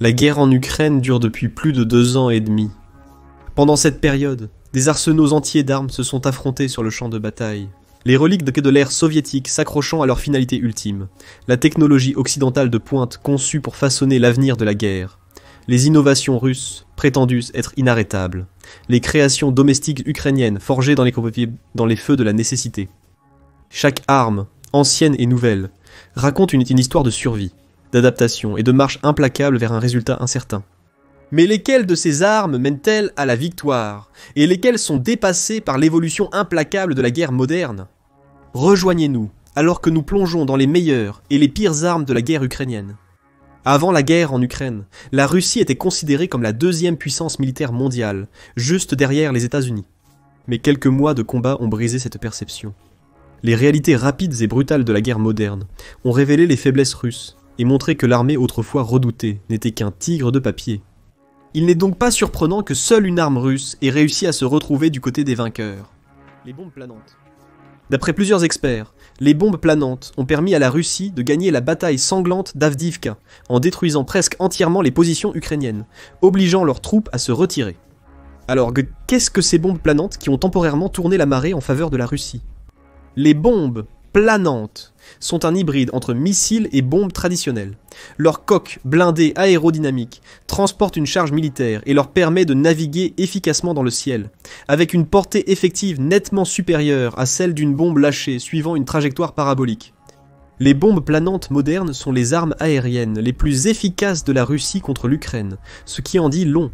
La guerre en Ukraine dure depuis plus de 2 ans et demi. Pendant cette période, des arsenaux entiers d'armes se sont affrontés sur le champ de bataille. Les reliques de l'ère soviétique s'accrochant à leur finalité ultime, la technologie occidentale de pointe conçue pour façonner l'avenir de la guerre, les innovations russes prétendues être inarrêtables, les créations domestiques ukrainiennes forgées dans les feux de la nécessité. Chaque arme, ancienne et nouvelle, raconte une histoire de survie, d'adaptation et de marche implacable vers un résultat incertain. Mais lesquelles de ces armes mènent-elles à la victoire, et lesquelles sont dépassées par l'évolution implacable de la guerre moderne? Rejoignez-nous, alors que nous plongeons dans les meilleures et les pires armes de la guerre ukrainienne. Avant la guerre en Ukraine, la Russie était considérée comme la 2e puissance militaire mondiale, juste derrière les États-Unis. Mais quelques mois de combat ont brisé cette perception. Les réalités rapides et brutales de la guerre moderne ont révélé les faiblesses russes et montré que l'armée autrefois redoutée n'était qu'un tigre de papier. Il n'est donc pas surprenant que seule une arme russe ait réussi à se retrouver du côté des vainqueurs. Les bombes planantes. D'après plusieurs experts, les bombes planantes ont permis à la Russie de gagner la bataille sanglante d'Avdiivka en détruisant presque entièrement les positions ukrainiennes, obligeant leurs troupes à se retirer. Alors, qu'est-ce que ces bombes planantes qui ont temporairement tourné la marée en faveur de la Russie? Les bombes planantes sont un hybride entre missiles et bombes traditionnelles. Leur coque blindée aérodynamique transporte une charge militaire et leur permet de naviguer efficacement dans le ciel, avec une portée effective nettement supérieure à celle d'une bombe lâchée suivant une trajectoire parabolique. Les bombes planantes modernes sont les armes aériennes les plus efficaces de la Russie contre l'Ukraine, ce qui en dit long.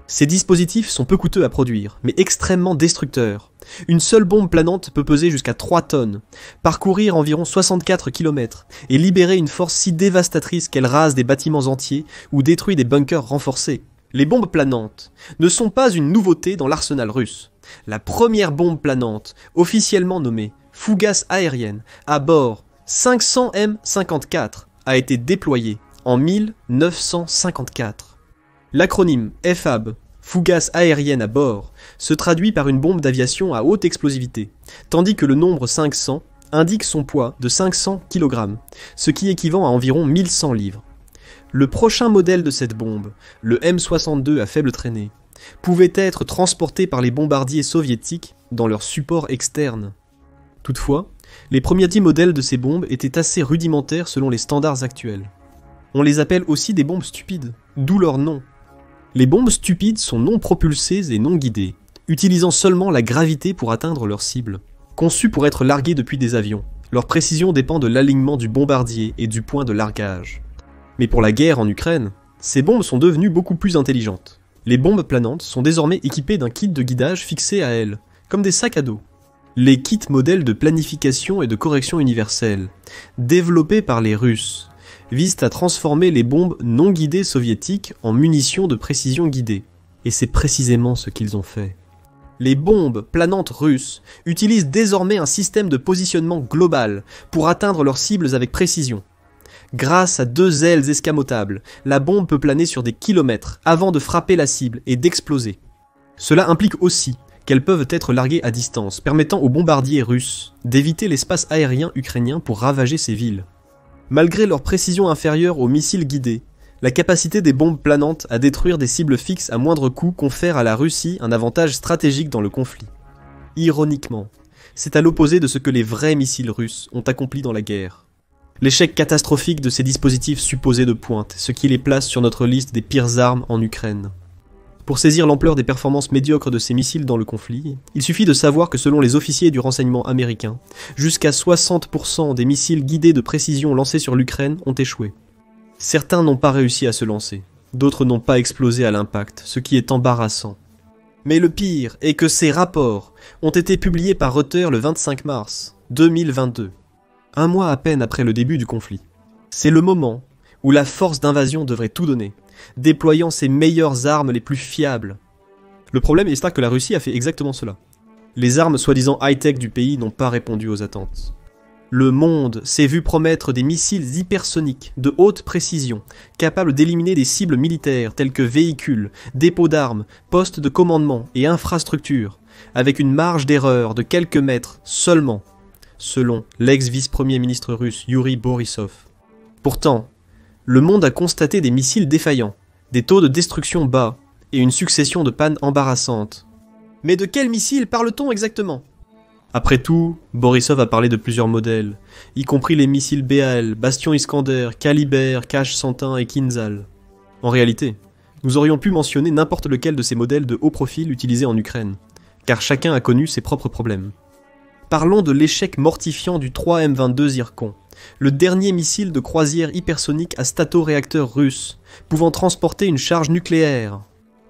Ces dispositifs sont peu coûteux à produire, mais extrêmement destructeurs. Une seule bombe planante peut peser jusqu'à 3 tonnes, parcourir environ 64 km et libérer une force si dévastatrice qu'elle rase des bâtiments entiers ou détruit des bunkers renforcés. Les bombes planantes ne sont pas une nouveauté dans l'arsenal russe. La première bombe planante, officiellement nommée fougasse aérienne, à bord 500 M54, a été déployée en 1954. L'acronyme FAB, fougasse aérienne à bord, se traduit par une bombe d'aviation à haute explosivité, tandis que le nombre 500 indique son poids de 500 kg, ce qui équivaut à environ 1100 livres. Le prochain modèle de cette bombe, le M62 à faible traînée, pouvait être transporté par les bombardiers soviétiques dans leur support externe. Toutefois, les premiers 10 modèles de ces bombes étaient assez rudimentaires selon les standards actuels. On les appelle aussi des bombes stupides, d'où leur nom. Les bombes stupides sont non propulsées et non guidées, utilisant seulement la gravité pour atteindre leur cible. Conçues pour être larguées depuis des avions, leur précision dépend de l'alignement du bombardier et du point de largage. Mais pour la guerre en Ukraine, ces bombes sont devenues beaucoup plus intelligentes. Les bombes planantes sont désormais équipées d'un kit de guidage fixé à elles, comme des sacs à dos. Les kits modèles de planification et de correction universelle, développés par les Russes, visent à transformer les bombes non guidées soviétiques en munitions de précision guidée. Et c'est précisément ce qu'ils ont fait. Les bombes planantes russes utilisent désormais un système de positionnement global pour atteindre leurs cibles avec précision. Grâce à 2 ailes escamotables, la bombe peut planer sur des kilomètres avant de frapper la cible et d'exploser. Cela implique aussi qu'elles peuvent être larguées à distance, permettant aux bombardiers russes d'éviter l'espace aérien ukrainien pour ravager ces villes. Malgré leur précision inférieure aux missiles guidés, la capacité des bombes planantes à détruire des cibles fixes à moindre coût confère à la Russie un avantage stratégique dans le conflit. Ironiquement, c'est à l'opposé de ce que les vrais missiles russes ont accompli dans la guerre. L'échec catastrophique de ces dispositifs supposés de pointe, ce qui les place sur notre liste des pires armes en Ukraine. Pour saisir l'ampleur des performances médiocres de ces missiles dans le conflit, il suffit de savoir que selon les officiers du renseignement américain, jusqu'à 60% des missiles guidés de précision lancés sur l'Ukraine ont échoué. Certains n'ont pas réussi à se lancer, d'autres n'ont pas explosé à l'impact, ce qui est embarrassant. Mais le pire est que ces rapports ont été publiés par Reuters le 25 mars 2022, un mois à peine après le début du conflit. C'est le moment où la force d'invasion devrait tout donner, déployant ses meilleures armes les plus fiables. Le problème est que la Russie a fait exactement cela. Les armes soi-disant high-tech du pays n'ont pas répondu aux attentes. Le monde s'est vu promettre des missiles hypersoniques de haute précision, capables d'éliminer des cibles militaires telles que véhicules, dépôts d'armes, postes de commandement et infrastructures, avec une marge d'erreur de quelques mètres seulement, selon l'ex-vice-premier ministre russe Yuri Borisov. Pourtant, le monde a constaté des missiles défaillants, des taux de destruction bas et une succession de pannes embarrassantes. Mais de quels missiles parle-t-on exactement? Après tout, Borisov a parlé de plusieurs modèles, y compris les missiles BAL, Bastion Iskander, Kaliber, Kh-101 et Kinzhal. En réalité, nous aurions pu mentionner n'importe lequel de ces modèles de haut profil utilisés en Ukraine, car chacun a connu ses propres problèmes. Parlons de l'échec mortifiant du 3M22 Zircon, le dernier missile de croisière hypersonique à statoréacteur russe, pouvant transporter une charge nucléaire.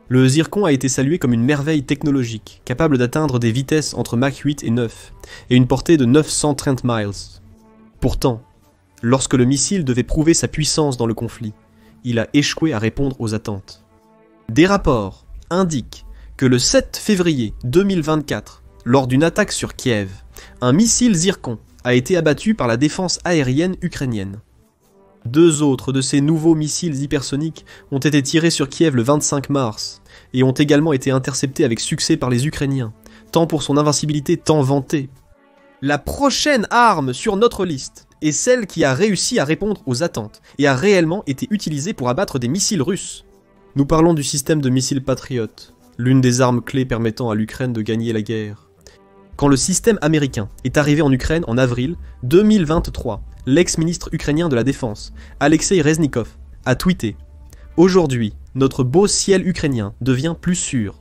Le Zircon a été salué comme une merveille technologique, capable d'atteindre des vitesses entre Mach 8 et 9, et une portée de 930 miles. Pourtant, lorsque le missile devait prouver sa puissance dans le conflit, il a échoué à répondre aux attentes. Des rapports indiquent que le 7 février 2024, lors d'une attaque sur Kiev, un missile Zircon a été abattu par la défense aérienne ukrainienne. 2 autres de ces nouveaux missiles hypersoniques ont été tirés sur Kiev le 25 mars et ont également été interceptés avec succès par les Ukrainiens, tant pour son invincibilité tant vantée. La prochaine arme sur notre liste est celle qui a réussi à répondre aux attentes et a réellement été utilisée pour abattre des missiles russes. Nous parlons du système de missiles Patriot, l'une des armes clés permettant à l'Ukraine de gagner la guerre. Quand le système américain est arrivé en Ukraine en avril 2023, l'ex-ministre ukrainien de la Défense, Alexei Reznikov, a tweeté « Aujourd'hui, notre beau ciel ukrainien devient plus sûr. »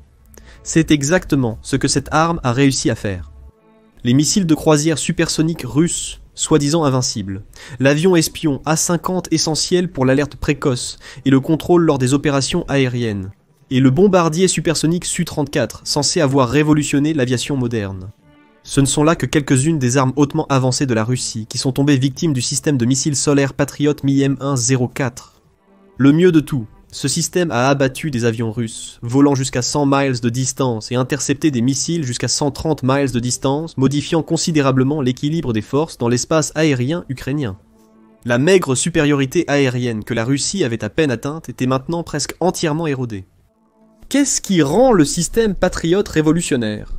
C'est exactement ce que cette arme a réussi à faire. Les missiles de croisière supersoniques russes, soi-disant invincibles, l'avion espion A-50 essentiel pour l'alerte précoce et le contrôle lors des opérations aériennes, et le bombardier supersonique Su-34, censé avoir révolutionné l'aviation moderne. Ce ne sont là que quelques-unes des armes hautement avancées de la Russie qui sont tombées victimes du système de missiles solaires Patriot Mi-M1-04. Le mieux de tout, ce système a abattu des avions russes, volant jusqu'à 100 miles de distance et intercepté des missiles jusqu'à 130 miles de distance, modifiant considérablement l'équilibre des forces dans l'espace aérien ukrainien. La maigre supériorité aérienne que la Russie avait à peine atteinte était maintenant presque entièrement érodée. Qu'est-ce qui rend le système Patriot révolutionnaire?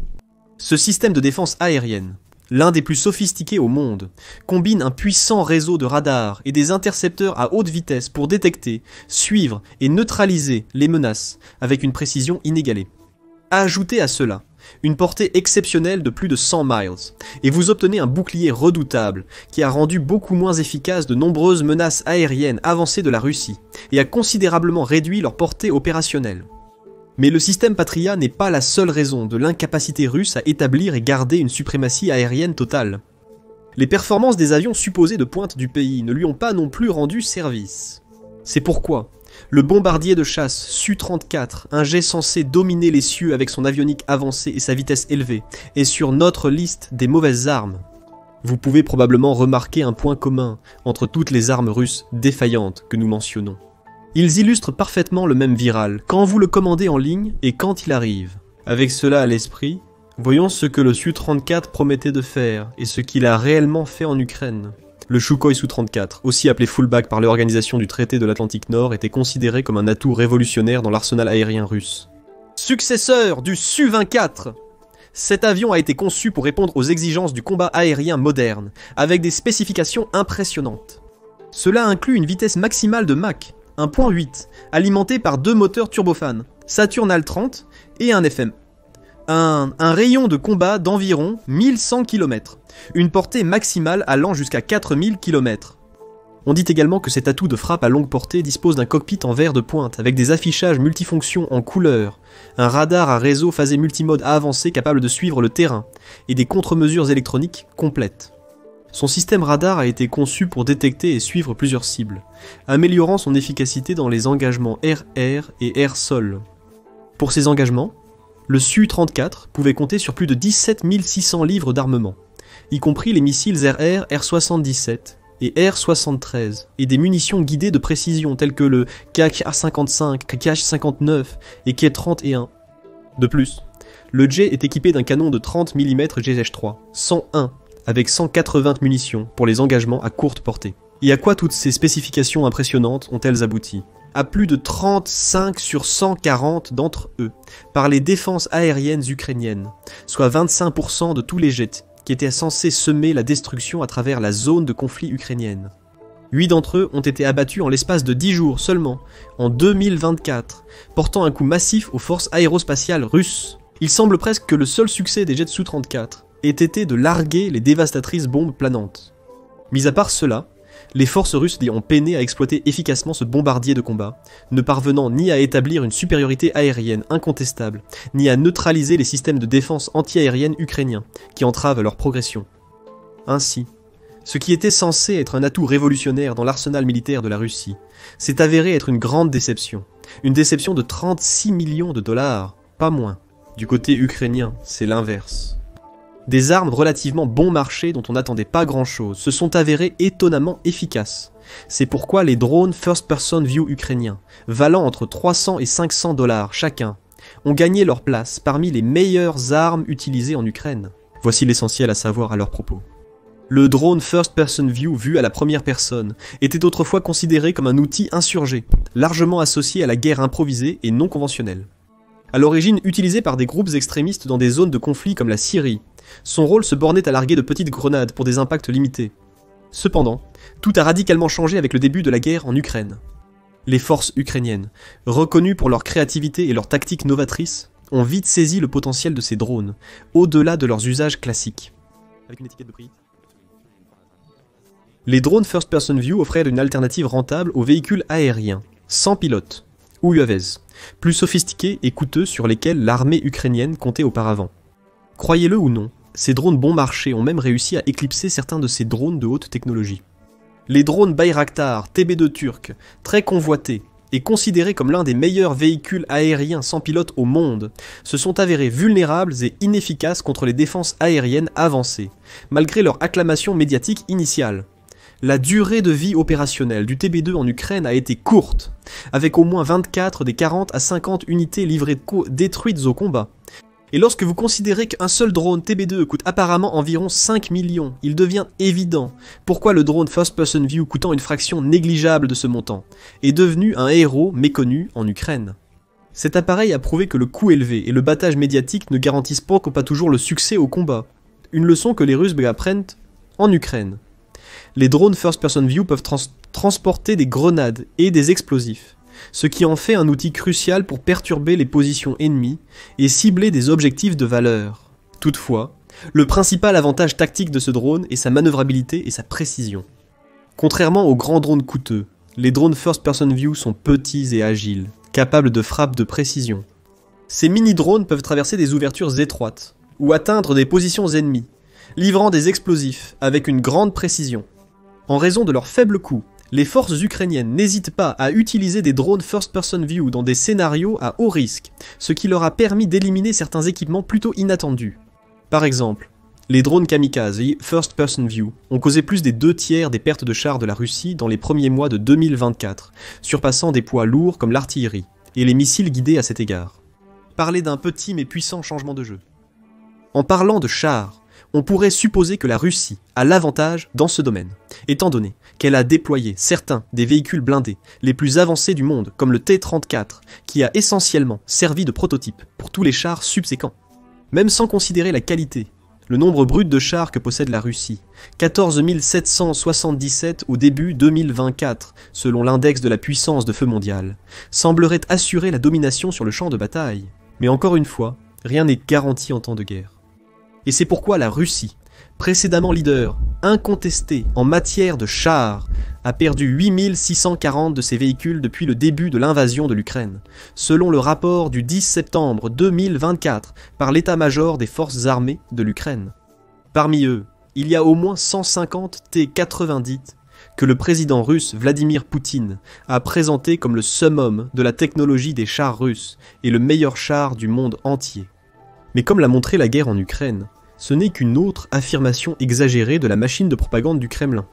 Ce système de défense aérienne, l'un des plus sophistiqués au monde, combine un puissant réseau de radars et des intercepteurs à haute vitesse pour détecter, suivre et neutraliser les menaces avec une précision inégalée. Ajoutez à cela une portée exceptionnelle de plus de 100 miles, et vous obtenez un bouclier redoutable qui a rendu beaucoup moins efficaces de nombreuses menaces aériennes avancées de la Russie et a considérablement réduit leur portée opérationnelle. Mais le système Patriot n'est pas la seule raison de l'incapacité russe à établir et garder une suprématie aérienne totale. Les performances des avions supposés de pointe du pays ne lui ont pas non plus rendu service. C'est pourquoi le bombardier de chasse Su-34, un jet censé dominer les cieux avec son avionique avancée et sa vitesse élevée, est sur notre liste des mauvaises armes. Vous pouvez probablement remarquer un point commun entre toutes les armes russes défaillantes que nous mentionnons. Ils illustrent parfaitement le même viral, quand vous le commandez en ligne et quand il arrive. Avec cela à l'esprit, voyons ce que le Su-34 promettait de faire et ce qu'il a réellement fait en Ukraine. Le Sukhoi Su-34, aussi appelé Fullback par l'Organisation du Traité de l'Atlantique Nord, était considéré comme un atout révolutionnaire dans l'arsenal aérien russe. Successeur du Su-24, cet avion a été conçu pour répondre aux exigences du combat aérien moderne, avec des spécifications impressionnantes. Cela inclut une vitesse maximale de Mach 1.8, alimenté par 2 moteurs turbofans, Saturnal 30 et un FM. Un rayon de combat d'environ 1100 km, une portée maximale allant jusqu'à 4000 km. On dit également que cet atout de frappe à longue portée dispose d'un cockpit en verre de pointe avec des affichages multifonctions en couleur, un radar à réseau phasé multimode avancé capable de suivre le terrain, et des contre-mesures électroniques complètes. Son système radar a été conçu pour détecter et suivre plusieurs cibles, améliorant son efficacité dans les engagements air-air et air-sol. Pour ces engagements, le Su-34 pouvait compter sur plus de 17 600 livres d'armement, y compris les missiles air-air R-77 et R-73, et des munitions guidées de précision telles que le Kh-55, Kh-59 et K-31. De plus, le jet est équipé d'un canon de 30 mm GH3, 101, avec 180 munitions pour les engagements à courte portée. Et à quoi toutes ces spécifications impressionnantes ont-elles abouti? À plus de 35 sur 140 d'entre eux, par les défenses aériennes ukrainiennes, soit 25% de tous les jets qui étaient censés semer la destruction à travers la zone de conflit ukrainienne. 8 d'entre eux ont été abattus en l'espace de 10 jours seulement, en 2024, portant un coup massif aux forces aérospatiales russes. Il semble presque que le seul succès des jets Su-34 ait été de larguer les dévastatrices bombes planantes. Mis à part cela, les forces russes ont peiné à exploiter efficacement ce bombardier de combat, ne parvenant ni à établir une supériorité aérienne incontestable, ni à neutraliser les systèmes de défense anti-aérienne ukrainiens, qui entravent leur progression. Ainsi, ce qui était censé être un atout révolutionnaire dans l'arsenal militaire de la Russie, s'est avéré être une grande déception. Une déception de 36 millions de dollars, pas moins. Du côté ukrainien, c'est l'inverse. Des armes relativement bon marché dont on n'attendait pas grand-chose se sont avérées étonnamment efficaces. C'est pourquoi les drones First Person View ukrainiens, valant entre 300 et 500 dollars chacun, ont gagné leur place parmi les meilleures armes utilisées en Ukraine. Voici l'essentiel à savoir à leur propos. Le drone First Person View vu à la première personne était autrefois considéré comme un outil insurgé, largement associé à la guerre improvisée et non conventionnelle. À l'origine utilisé par des groupes extrémistes dans des zones de conflit comme la Syrie, son rôle se bornait à larguer de petites grenades pour des impacts limités. Cependant, tout a radicalement changé avec le début de la guerre en Ukraine. Les forces ukrainiennes, reconnues pour leur créativité et leur tactique novatrice, ont vite saisi le potentiel de ces drones, au-delà de leurs usages classiques. Avec une étiquette de prix. Les drones First Person View offraient une alternative rentable aux véhicules aériens, sans pilote, ou UAVs, plus sophistiqués et coûteux sur lesquels l'armée ukrainienne comptait auparavant. Croyez-le ou non, ces drones bon marché ont même réussi à éclipser certains de ces drones de haute technologie. Les drones Bayraktar TB2 turcs, très convoités et considérés comme l'un des meilleurs véhicules aériens sans pilote au monde, se sont avérés vulnérables et inefficaces contre les défenses aériennes avancées, malgré leur acclamation médiatique initiale. La durée de vie opérationnelle du TB2 en Ukraine a été courte, avec au moins 24 des 40 à 50 unités livrées détruites au combat. Et lorsque vous considérez qu'un seul drone TB2 coûte apparemment environ 5 millions, il devient évident pourquoi le drone First Person View coûtant une fraction négligeable de ce montant est devenu un héros méconnu en Ukraine. Cet appareil a prouvé que le coût élevé et le battage médiatique ne garantissent pas toujours le succès au combat, une leçon que les Russes apprennent en Ukraine. Les drones First Person View peuvent transporter des grenades et des explosifs, ce qui en fait un outil crucial pour perturber les positions ennemies et cibler des objectifs de valeur. Toutefois, le principal avantage tactique de ce drone est sa manœuvrabilité et sa précision. Contrairement aux grands drones coûteux, les drones First Person View sont petits et agiles, capables de frappes de précision. Ces mini-drones peuvent traverser des ouvertures étroites ou atteindre des positions ennemies, livrant des explosifs avec une grande précision. En raison de leur faible coût, les forces ukrainiennes n'hésitent pas à utiliser des drones First Person View dans des scénarios à haut risque, ce qui leur a permis d'éliminer certains équipements plutôt inattendus. Par exemple, les drones kamikazes First Person View ont causé plus des 2/3 des pertes de chars de la Russie dans les premiers mois de 2024, surpassant des poids lourds comme l'artillerie et les missiles guidés à cet égard. Parler d'un petit mais puissant changement de jeu. En parlant de chars, on pourrait supposer que la Russie a l'avantage dans ce domaine, étant donné qu'elle a déployé certains des véhicules blindés les plus avancés du monde, comme le T-34, qui a essentiellement servi de prototype pour tous les chars subséquents. Même sans considérer la qualité, le nombre brut de chars que possède la Russie, 14 777 au début 2024, selon l'index de la puissance de feu mondial, semblerait assurer la domination sur le champ de bataille. Mais encore une fois, rien n'est garanti en temps de guerre. Et c'est pourquoi la Russie, précédemment leader incontesté en matière de chars, a perdu 8640 de ses véhicules depuis le début de l'invasion de l'Ukraine, selon le rapport du 10 septembre 2024 par l'état-major des forces armées de l'Ukraine. Parmi eux, il y a au moins 150 T-90 que le président russe Vladimir Poutine a présenté comme le summum de la technologie des chars russes et le meilleur char du monde entier. Mais comme l'a montré la guerre en Ukraine, ce n'est qu'une autre affirmation exagérée de la machine de propagande du Kremlin.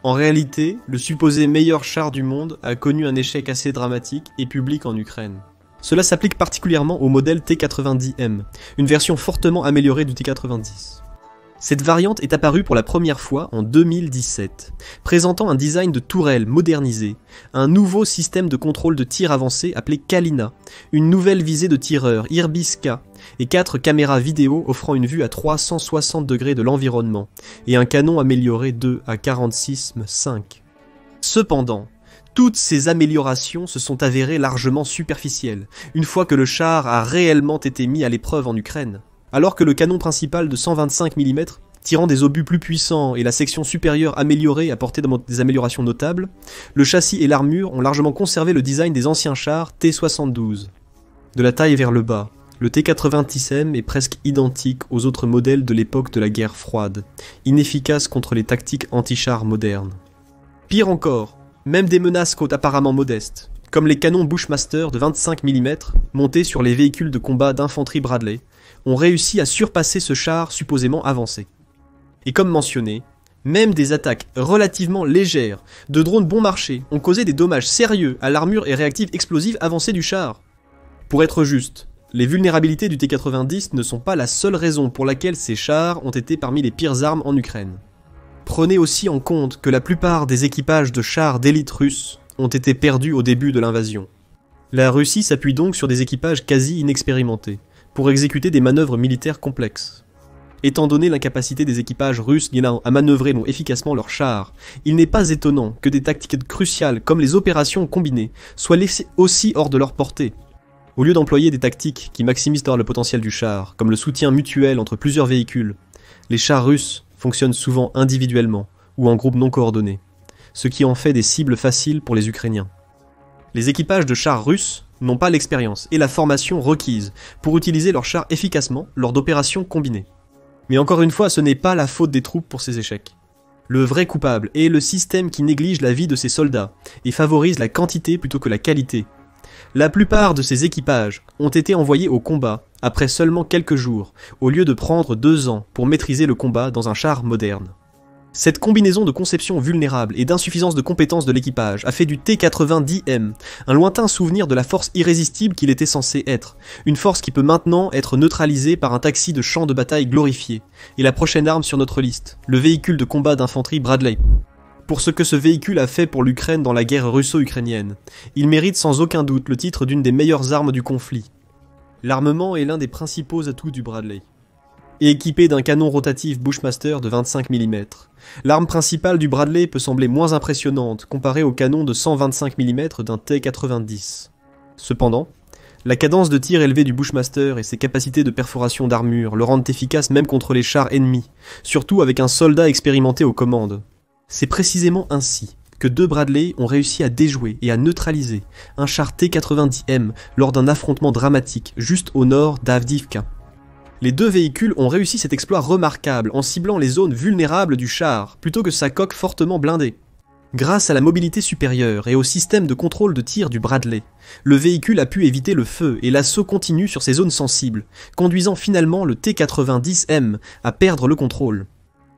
En réalité, le supposé meilleur char du monde a connu un échec assez dramatique et public en Ukraine. Cela s'applique particulièrement au modèle T-90M, une version fortement améliorée du T-90. Cette variante est apparue pour la première fois en 2017, présentant un design de tourelle modernisé, un nouveau système de contrôle de tir avancé appelé Kalina, une nouvelle visée de tireur Irbiska et 4 caméras vidéo offrant une vue à 360 degrés de l'environnement et un canon amélioré 2 à 46,5. Cependant, toutes ces améliorations se sont avérées largement superficielles, une fois que le char a réellement été mis à l'épreuve en Ukraine. Alors que le canon principal de 125 mm, tirant des obus plus puissants et la section supérieure améliorée apportait des améliorations notables, le châssis et l'armure ont largement conservé le design des anciens chars T-72. De la taille vers le bas, le T-90M est presque identique aux autres modèles de l'époque de la guerre froide, inefficace contre les tactiques anti-chars modernes. Pire encore, même des menaces côte apparemment modestes, comme les canons Bushmaster de 25 mm montés sur les véhicules de combat d'infanterie Bradley, ont réussi à surpasser ce char supposément avancé. Et comme mentionné, même des attaques relativement légères de drones bon marché ont causé des dommages sérieux à l'armure et réactive explosive avancée du char. Pour être juste, les vulnérabilités du T-90 ne sont pas la seule raison pour laquelle ces chars ont été parmi les pires armes en Ukraine. Prenez aussi en compte que la plupart des équipages de chars d'élite russes ont été perdus au début de l'invasion. La Russie s'appuie donc sur des équipages quasi inexpérimentés, pour exécuter des manœuvres militaires complexes. Étant donné l'incapacité des équipages russes à manœuvrer non efficacement leurs chars, il n'est pas étonnant que des tactiques cruciales comme les opérations combinées soient laissées aussi hors de leur portée. Au lieu d'employer des tactiques qui maximisent le potentiel du char, comme le soutien mutuel entre plusieurs véhicules, les chars russes fonctionnent souvent individuellement ou en groupes non coordonnés, ce qui en fait des cibles faciles pour les Ukrainiens. Les équipages de chars russes n'ont pas l'expérience et la formation requise pour utiliser leurs chars efficacement lors d'opérations combinées. Mais encore une fois, ce n'est pas la faute des troupes pour ces échecs. Le vrai coupable est le système qui néglige la vie de ses soldats et favorise la quantité plutôt que la qualité. La plupart de ces équipages ont été envoyés au combat après seulement quelques jours, au lieu de prendre 2 ans pour maîtriser le combat dans un char moderne. Cette combinaison de conception vulnérable et d'insuffisance de compétences de l'équipage a fait du T-90M un lointain souvenir de la force irrésistible qu'il était censé être, une force qui peut maintenant être neutralisée par un taxi de champ de bataille glorifié, et la prochaine arme sur notre liste, le véhicule de combat d'infanterie Bradley. Pour ce que ce véhicule a fait pour l'Ukraine dans la guerre russo-ukrainienne, il mérite sans aucun doute le titre d'une des meilleures armes du conflit. L'armement est l'un des principaux atouts du Bradley. Et équipé d'un canon rotatif Bushmaster de 25 mm. L'arme principale du Bradley peut sembler moins impressionnante comparée au canon de 125 mm d'un T-90. Cependant, la cadence de tir élevée du Bushmaster et ses capacités de perforation d'armure le rendent efficace même contre les chars ennemis, surtout avec un soldat expérimenté aux commandes. C'est précisément ainsi que 2 Bradley ont réussi à déjouer et à neutraliser un char T-90M lors d'un affrontement dramatique juste au nord d'Avdiivka. Les 2 véhicules ont réussi cet exploit remarquable en ciblant les zones vulnérables du char, plutôt que sa coque fortement blindée. Grâce à la mobilité supérieure et au système de contrôle de tir du Bradley, le véhicule a pu éviter le feu et l'assaut continu sur ces zones sensibles, conduisant finalement le T-90M à perdre le contrôle.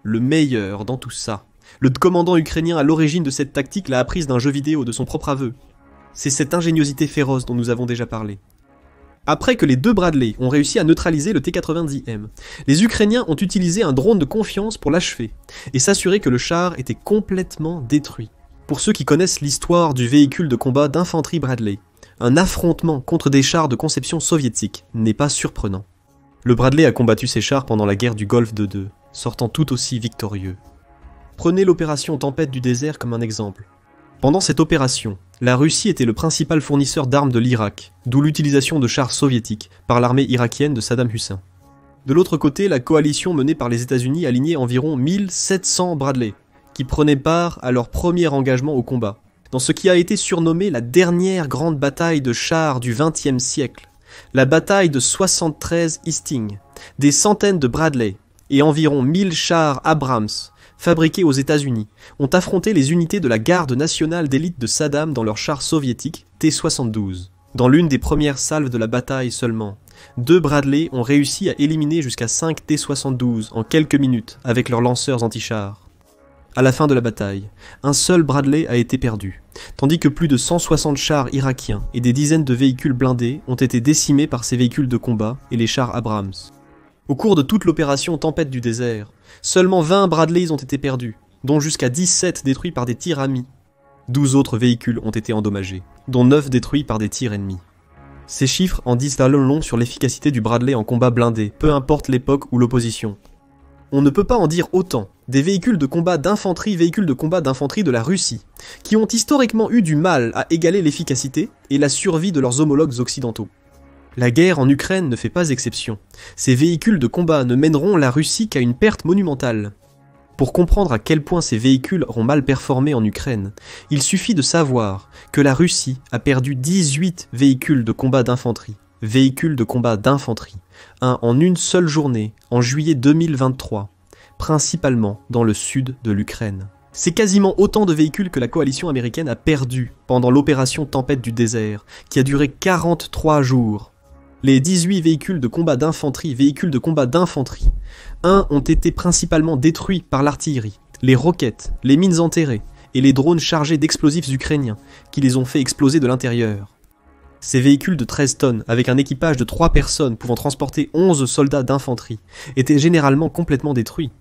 Le meilleur dans tout ça, le commandant ukrainien à l'origine de cette tactique l'a apprise d'un jeu vidéo de son propre aveu. C'est cette ingéniosité féroce dont nous avons déjà parlé. Après que les 2 Bradley ont réussi à neutraliser le T-90M, les Ukrainiens ont utilisé un drone de confiance pour l'achever, et s'assurer que le char était complètement détruit. Pour ceux qui connaissent l'histoire du véhicule de combat d'infanterie Bradley, un affrontement contre des chars de conception soviétique n'est pas surprenant. Le Bradley a combattu ces chars pendant la guerre du Golfe de 2, sortant tout aussi victorieux. Prenez l'opération Tempête du désert comme un exemple. Pendant cette opération, la Russie était le principal fournisseur d'armes de l'Irak, d'où l'utilisation de chars soviétiques par l'armée irakienne de Saddam Hussein. De l'autre côté, la coalition menée par les États-Unis alignait environ 1700 Bradley, qui prenaient part à leur premier engagement au combat, dans ce qui a été surnommé la dernière grande bataille de chars du XXe siècle, la bataille de 73 Hastings, des centaines de Bradley et environ 1000 chars Abrams, fabriqués aux États-Unis, ont affronté les unités de la garde nationale d'élite de Saddam dans leurs chars soviétiques T-72. Dans l'une des premières salves de la bataille seulement, 2 Bradley ont réussi à éliminer jusqu'à 5 T-72 en quelques minutes avec leurs lanceurs anti-chars. À la fin de la bataille, un seul Bradley a été perdu, tandis que plus de 160 chars irakiens et des dizaines de véhicules blindés ont été décimés par ces véhicules de combat et les chars Abrams. Au cours de toute l'opération Tempête du désert, seulement 20 Bradleys ont été perdus, dont jusqu'à 17 détruits par des tirs amis. 12 autres véhicules ont été endommagés, dont 9 détruits par des tirs ennemis. Ces chiffres en disent long sur l'efficacité du Bradley en combat blindé, peu importe l'époque ou l'opposition. On ne peut pas en dire autant des véhicules de combat d'infanterie de la Russie, qui ont historiquement eu du mal à égaler l'efficacité et la survie de leurs homologues occidentaux. La guerre en Ukraine ne fait pas exception. Ces véhicules de combat ne mèneront la Russie qu'à une perte monumentale. Pour comprendre à quel point ces véhicules auront mal performé en Ukraine, il suffit de savoir que la Russie a perdu 18 véhicules de combat d'infanterie. En une seule journée, en juillet 2023, principalement dans le sud de l'Ukraine. C'est quasiment autant de véhicules que la coalition américaine a perdu pendant l'opération Tempête du désert, qui a duré 43 jours. Les 18 véhicules de combat d'infanterie, ont été principalement détruits par l'artillerie, les roquettes, les mines enterrées et les drones chargés d'explosifs ukrainiens qui les ont fait exploser de l'intérieur. Ces véhicules de 13 tonnes, avec un équipage de 3 personnes pouvant transporter 11 soldats d'infanterie, étaient généralement complètement détruits.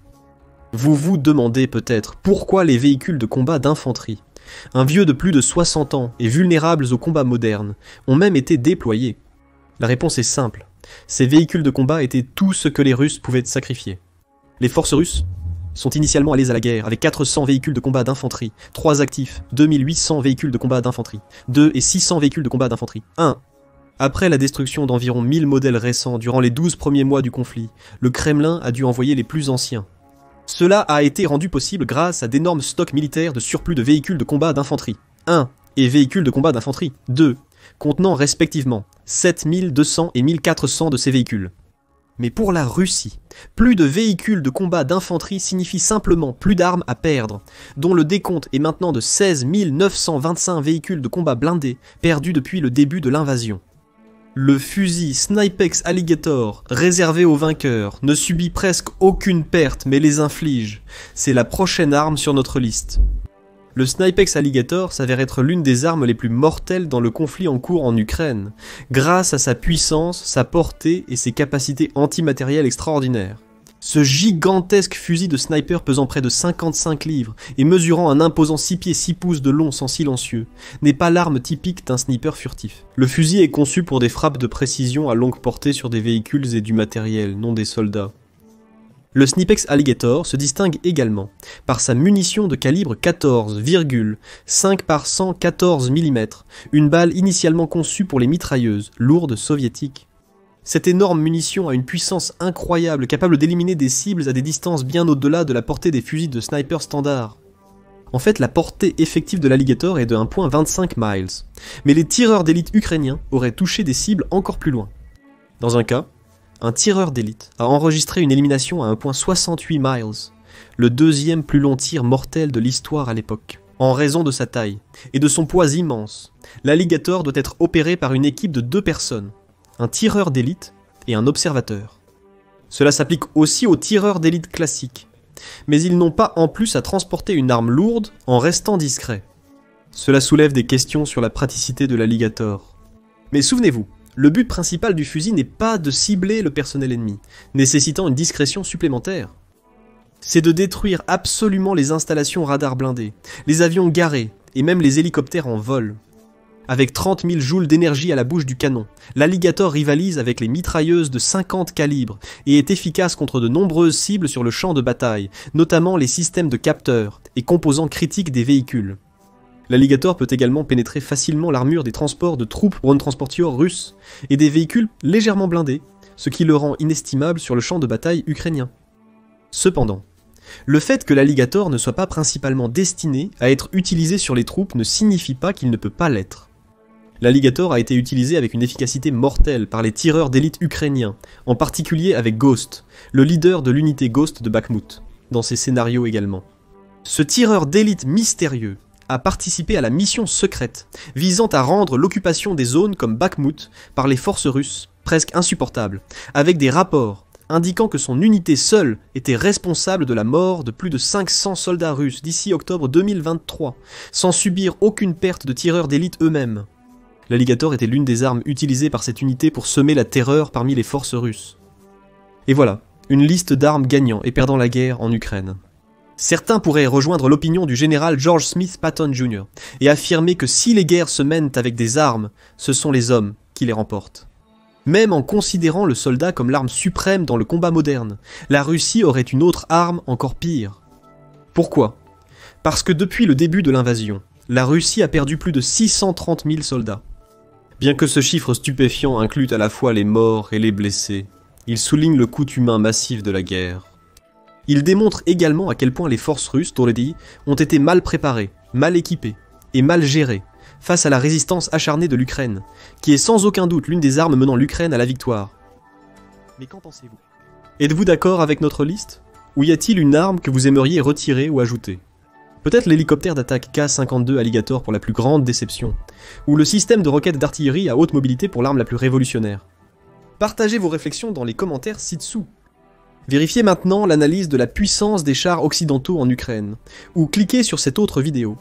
Vous vous demandez peut-être pourquoi les véhicules de combat d'infanterie, un vieux de plus de 60 ans et vulnérables au combat moderne, ont même été déployés. La réponse est simple. Ces véhicules de combat étaient tout ce que les Russes pouvaient sacrifier. Les forces russes sont initialement allées à la guerre avec 400 véhicules de combat d'infanterie, 3 actifs, 2800 véhicules de combat d'infanterie, 2 et 600 véhicules de combat d'infanterie, 1. Après la destruction d'environ 1000 modèles récents durant les 12 premiers mois du conflit, le Kremlin a dû envoyer les plus anciens. Cela a été rendu possible grâce à d'énormes stocks militaires de surplus de véhicules de combat d'infanterie, 1, et véhicules de combat d'infanterie, 2, contenant respectivement 7200 et 1400 de ces véhicules. Mais pour la Russie, plus de véhicules de combat d'infanterie signifie simplement plus d'armes à perdre, dont le décompte est maintenant de 16 925 véhicules de combat blindés perdus depuis le début de l'invasion. Le fusil Snipex Alligator, réservé aux vainqueurs, ne subit presque aucune perte mais les inflige. C'est la prochaine arme sur notre liste. Le Snipex Alligator s'avère être l'une des armes les plus mortelles dans le conflit en cours en Ukraine, grâce à sa puissance, sa portée et ses capacités antimatérielles extraordinaires. Ce gigantesque fusil de sniper pesant près de 55 livres et mesurant un imposant 6 pieds 6 pouces de long sans silencieux, n'est pas l'arme typique d'un sniper furtif. Le fusil est conçu pour des frappes de précision à longue portée sur des véhicules et du matériel, non des soldats. Le Snipex Alligator se distingue également par sa munition de calibre 14,5 par 114 mm, une balle initialement conçue pour les mitrailleuses lourdes soviétiques. Cette énorme munition a une puissance incroyable capable d'éliminer des cibles à des distances bien au-delà de la portée des fusils de sniper standard. En fait, la portée effective de l'Alligator est de 1,25 miles, mais les tireurs d'élite ukrainiens auraient touché des cibles encore plus loin. Dans un cas, un tireur d'élite a enregistré une élimination à 1,68 miles, le deuxième plus long tir mortel de l'histoire à l'époque. En raison de sa taille et de son poids immense, l'Alligator doit être opéré par une équipe de 2 personnes, un tireur d'élite et un observateur. Cela s'applique aussi aux tireurs d'élite classiques, mais ils n'ont pas en plus à transporter une arme lourde en restant discrets. Cela soulève des questions sur la praticité de l'Alligator. Mais souvenez-vous, le but principal du fusil n'est pas de cibler le personnel ennemi, nécessitant une discrétion supplémentaire. C'est de détruire absolument les installations radars blindées, les avions garés et même les hélicoptères en vol. Avec 30 000 joules d'énergie à la bouche du canon, l'Alligator rivalise avec les mitrailleuses de 50 calibres et est efficace contre de nombreuses cibles sur le champ de bataille, notamment les systèmes de capteurs et composants critiques des véhicules. L'Alligator peut également pénétrer facilement l'armure des transports de troupes Bronetransportior russes et des véhicules légèrement blindés, ce qui le rend inestimable sur le champ de bataille ukrainien. Cependant, le fait que l'Alligator ne soit pas principalement destiné à être utilisé sur les troupes ne signifie pas qu'il ne peut pas l'être. L'Alligator a été utilisé avec une efficacité mortelle par les tireurs d'élite ukrainiens, en particulier avec Ghost, le leader de l'unité Ghost de Bakhmut, dans ses scénarios également. Ce tireur d'élite mystérieux a participé à la mission secrète visant à rendre l'occupation des zones comme Bakhmut par les forces russes presque insupportable, avec des rapports indiquant que son unité seule était responsable de la mort de plus de 500 soldats russes d'ici octobre 2023, sans subir aucune perte de tireurs d'élite eux-mêmes. L'Alligator était l'une des armes utilisées par cette unité pour semer la terreur parmi les forces russes. Et voilà, une liste d'armes gagnant et perdant la guerre en Ukraine. Certains pourraient rejoindre l'opinion du général George Smith Patton Jr. et affirmer que si les guerres se mènent avec des armes, ce sont les hommes qui les remportent. Même en considérant le soldat comme l'arme suprême dans le combat moderne, la Russie aurait une autre arme encore pire. Pourquoi ? Parce que depuis le début de l'invasion, la Russie a perdu plus de 630 000 soldats. Bien que ce chiffre stupéfiant inclue à la fois les morts et les blessés, il souligne le coût humain massif de la guerre. Il démontre également à quel point les forces russes, Toredi, ont été mal préparées, mal équipées et mal gérées face à la résistance acharnée de l'Ukraine, qui est sans aucun doute l'une des armes menant l'Ukraine à la victoire. Mais qu'en pensez-vous ? Êtes-vous d'accord avec notre liste ? Ou y a-t-il une arme que vous aimeriez retirer ou ajouter ? Peut-être l'hélicoptère d'attaque K-52 Alligator pour la plus grande déception, ou le système de roquettes d'artillerie à haute mobilité pour l'arme la plus révolutionnaire. Partagez vos réflexions dans les commentaires ci-dessous. Vérifiez maintenant l'analyse de la puissance des chars occidentaux en Ukraine, ou cliquez sur cette autre vidéo.